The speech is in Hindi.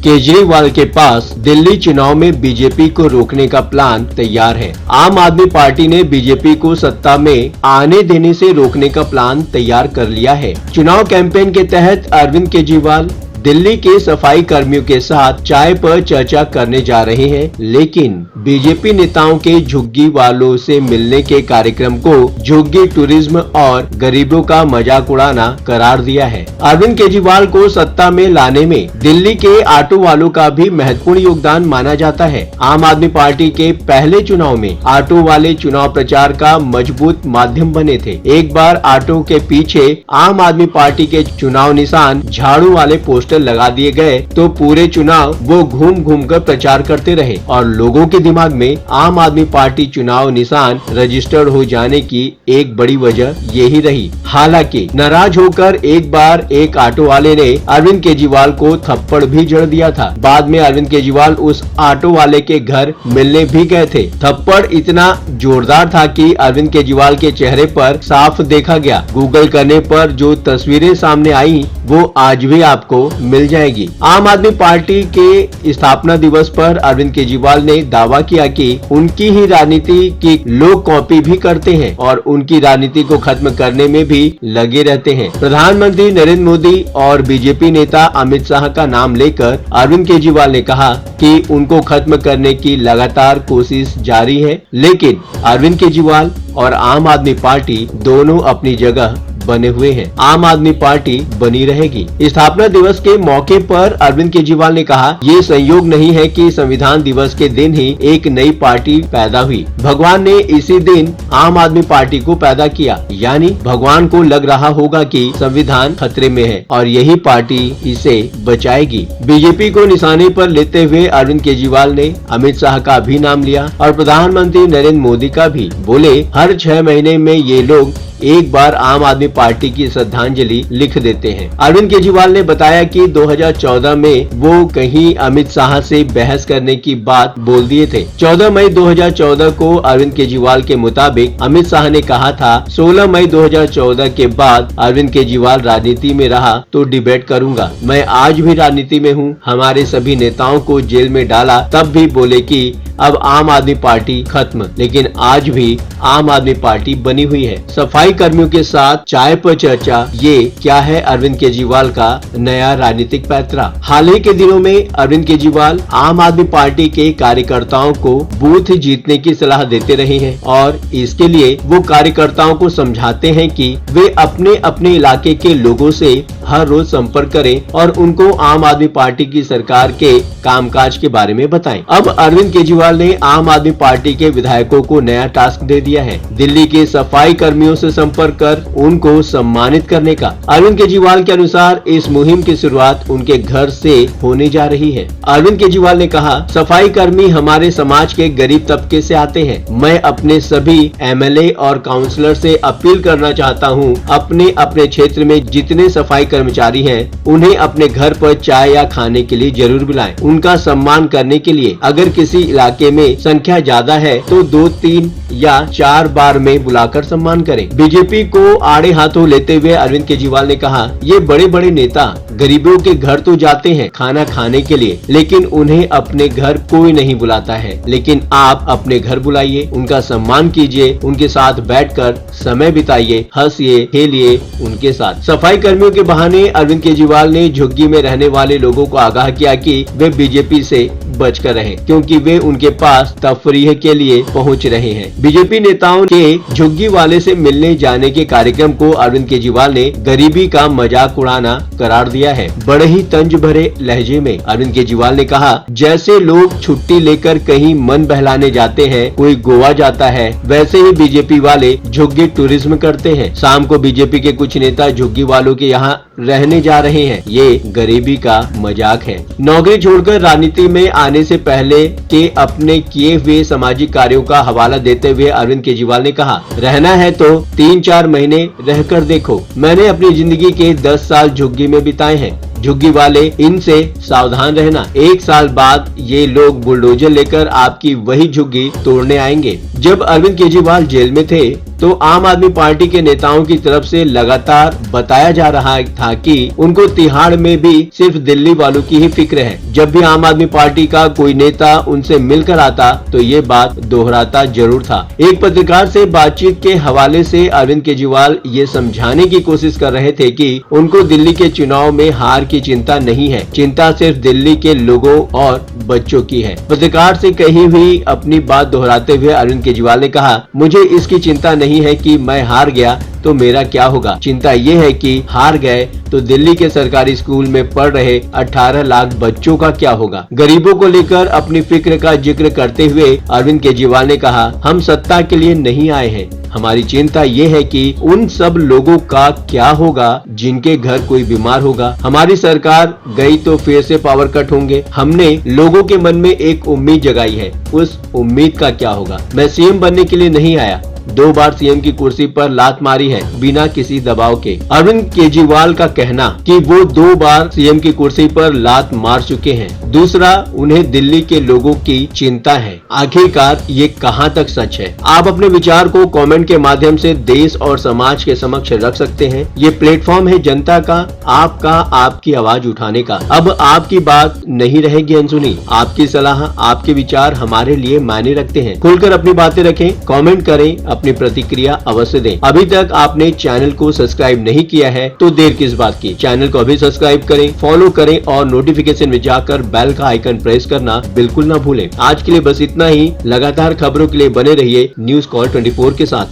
केजरीवाल के पास दिल्ली चुनाव में बीजेपी को रोकने का प्लान तैयार है। आम आदमी पार्टी ने बीजेपी को सत्ता में आने देने से रोकने का प्लान तैयार कर लिया है। चुनाव कैंपेन के तहत अरविंद केजरीवाल दिल्ली के सफाई कर्मियों के साथ चाय पर चर्चा करने जा रहे हैं, लेकिन बीजेपी नेताओं के झुग्गी वालों से मिलने के कार्यक्रम को झुग्गी टूरिज्म और गरीबों का मजाक उड़ाना करार दिया है। अरविंद केजरीवाल को सत्ता में लाने में दिल्ली के ऑटो वालों का भी महत्वपूर्ण योगदान माना जाता है। आम आदमी पार्टी के पहले चुनाव में ऑटो वाले चुनाव प्रचार का मजबूत माध्यम बने थे। एक बार ऑटो के पीछे आम आदमी पार्टी के चुनाव निशान झाड़ू वाले पोस्टर लगा दिए गए तो पूरे चुनाव वो घूम घूम कर प्रचार करते रहे और लोगों के दिमाग में आम आदमी पार्टी चुनाव निशान रजिस्टर्ड हो जाने की एक बड़ी वजह यही रही। हालांकि नाराज होकर एक बार एक ऑटो वाले ने अरविंद केजरीवाल को थप्पड़ भी जड़ दिया था। बाद में अरविंद केजरीवाल उस ऑटो वाले के घर मिलने भी गए थे। थप्पड़ इतना जोरदार था कि अरविंद केजरीवाल के चेहरे पर साफ देखा गया। गूगल करने पर जो तस्वीरें सामने आई वो आज भी आपको मिल जाएगी। आम आदमी पार्टी के स्थापना दिवस पर अरविंद केजरीवाल ने दावा किया कि उनकी ही राजनीति की लोग कॉपी भी करते हैं और उनकी राजनीति को खत्म करने में भी लगे रहते हैं। प्रधानमंत्री नरेंद्र मोदी और बीजेपी नेता अमित शाह का नाम लेकर अरविंद केजरीवाल ने कहा कि उनको खत्म करने की लगातार कोशिश जारी है, लेकिन अरविंद केजरीवाल और आम आदमी पार्टी दोनों अपनी जगह बने हुए हैं। आम आदमी पार्टी बनी रहेगी। स्थापना दिवस के मौके पर अरविंद केजरीवाल ने कहा, ये संयोग नहीं है कि संविधान दिवस के दिन ही एक नई पार्टी पैदा हुई। भगवान ने इसी दिन आम आदमी पार्टी को पैदा किया, यानी भगवान को लग रहा होगा कि संविधान खतरे में है और यही पार्टी इसे बचाएगी। बीजेपी को निशाने पर लेते हुए अरविंद केजरीवाल ने अमित शाह का भी नाम लिया और प्रधानमंत्री नरेंद्र मोदी का भी। बोले, हर 6 महीने में ये लोग एक बार आम आदमी पार्टी की श्रद्धांजलि लिख देते हैं। अरविंद केजरीवाल ने बताया कि 2014 में वो कहीं अमित शाह से बहस करने की बात बोल दिए थे। 14 मई 2014 को अरविंद केजरीवाल के मुताबिक अमित शाह ने कहा था, 16 मई 2014 के बाद अरविंद केजरीवाल राजनीति में रहा तो डिबेट करूंगा। मैं आज भी राजनीति में हूँ। हमारे सभी नेताओं को जेल में डाला, तब भी बोले कि अब आम आदमी पार्टी खत्म, लेकिन आज भी आम आदमी पार्टी बनी हुई है। सफाई कर्मियों के साथ चाय पर चर्चा, ये क्या है अरविंद केजरीवाल का नया राजनीतिक पैंतरा। हाल ही के दिनों में अरविंद केजरीवाल आम आदमी पार्टी के कार्यकर्ताओं को बूथ जीतने की सलाह देते रहे हैं और इसके लिए वो कार्यकर्ताओं को समझाते हैं कि वे अपने अपने इलाके के लोगों से हर रोज संपर्क करें और उनको आम आदमी पार्टी की सरकार के कामकाज के बारे में बताएं। अब अरविंद केजरीवाल ने आम आदमी पार्टी के विधायकों को नया टास्क दे दिया है, दिल्ली के सफाई कर्मियों से संपर्क कर उनको सम्मानित करने का। अरविंद केजरीवाल के अनुसार इस मुहिम की शुरुआत उनके घर से होने जा रही है। अरविंद केजरीवाल ने कहा, सफाई कर्मी हमारे समाज के गरीब तबके से आते हैं। मैं अपने सभी एमएलए और काउंसलर से अपील करना चाहता हूं, अपने अपने क्षेत्र में जितने सफाई कर्मचारी हैं उन्हें अपने घर पर चाय या खाने के लिए जरूर बुलाएं। उनका सम्मान करने के लिए अगर किसी इलाके में संख्या ज्यादा है तो 2, 3 या 4 बार में बुलाकर सम्मान करें। बीजेपी को आड़े हाथों लेते हुए अरविंद केजरीवाल ने कहा, ये बड़े बड़े नेता गरीबों के घर तो जाते हैं खाना खाने के लिए, लेकिन उन्हें अपने घर कोई नहीं बुलाता है। लेकिन आप अपने घर बुलाइए, उनका सम्मान कीजिए, उनके साथ बैठकर समय बिताइए, हंसिए खेलिए उनके साथ। सफाई कर्मियों के बहाने अरविंद केजरीवाल ने झुग्गी में रहने वाले लोगों को आगाह किया कि वे बीजेपी से बचकर रहें, क्योंकि वे उनके पास तफरीह के लिए पहुंच रहे हैं। बीजेपी नेताओं के झुग्गी वाले से मिलने जाने के कार्यक्रम को अरविंद केजरीवाल ने गरीबी का मजाक उड़ाना करार दिया है। बड़े ही तंज भरे लहजे में अरविंद केजरीवाल ने कहा, जैसे लोग छुट्टी लेकर कहीं मन बहलाने जाते हैं, कोई गोवा जाता है, वैसे ही बीजेपी वाले झुग्गी टूरिज्म करते हैं। शाम को बीजेपी के कुछ नेता झुग्गी वालों के यहाँ रहने जा रहे हैं। ये गरीबी का मजाक है। नौकरी छोड़कर राजनीति में आने से पहले के अपने किए हुए सामाजिक कार्यों का हवाला देते हुए अरविंद केजरीवाल ने कहा, रहना है तो 3-4 महीने रहकर देखो। मैंने अपनी जिंदगी के 10 साल झुग्गी में बिताए हैं। झुग्गी वाले, इनसे सावधान रहना। 1 साल बाद ये लोग बुलडोजर लेकर आपकी वही झुग्गी तोड़ने आएंगे। जब अरविंद केजरीवाल जेल में थे तो आम आदमी पार्टी के नेताओं की तरफ से लगातार बताया जा रहा था कि उनको तिहाड़ में भी सिर्फ दिल्ली वालों की ही फिक्र है। जब भी आम आदमी पार्टी का कोई नेता उनसे मिलकर आता तो ये बात दोहराता जरूर था। एक पत्रकार से बातचीत के हवाले से अरविंद केजरीवाल ये समझाने की कोशिश कर रहे थे कि उनको दिल्ली के चुनाव में हार की चिंता नहीं है, चिंता सिर्फ दिल्ली के लोगों और बच्चों की है। पत्रकार से कही हुई अपनी बात दोहराते हुए अरविंद केजरीवाल ने कहा, मुझे इसकी चिंता नहीं है कि मैं हार गया तो मेरा क्या होगा। चिंता ये है कि हार गए तो दिल्ली के सरकारी स्कूल में पढ़ रहे 18 लाख बच्चों का क्या होगा। गरीबों को लेकर अपनी फिक्र का जिक्र करते हुए अरविंद केजरीवाल ने कहा, हम सत्ता के लिए नहीं आए हैं, हमारी चिंता ये है कि उन सब लोगों का क्या होगा जिनके घर कोई बीमार होगा। हमारी सरकार गई तो फिर से पावर कट होंगे। हमने लोगों के मन में एक उम्मीद जगाई है, उस उम्मीद का क्या होगा। मैं सीएम बनने के लिए नहीं आया, 2 बार सीएम की कुर्सी पर लात मारी है बिना किसी दबाव के। अरविंद केजरीवाल का कहना कि वो 2 बार सीएम की कुर्सी पर लात मार चुके हैं। दूसरा, उन्हें दिल्ली के लोगों की चिंता है। आखिरकार ये कहां तक सच है? आप अपने विचार को कमेंट के माध्यम से देश और समाज के समक्ष रख सकते हैं। ये प्लेटफॉर्म है जनता का, आपका, आपकी आवाज उठाने का। अब आपकी बात नहीं रहेगी अनसुनी। आपकी सलाह, आपके विचार हमारे लिए मायने रखते हैं। खुलकर अपनी बातें रखें, कमेंट करें, अपनी प्रतिक्रिया अवश्य दें। अभी तक आपने चैनल को सब्सक्राइब नहीं किया है तो देर किस बात की। चैनल को अभी सब्सक्राइब करें, फॉलो करें और नोटिफिकेशन में जाकर बेल का आइकन प्रेस करना बिल्कुल ना भूलें। आज के लिए बस इतना ही। लगातार खबरों के लिए बने रहिए न्यूज़ कॉल 24 के साथ।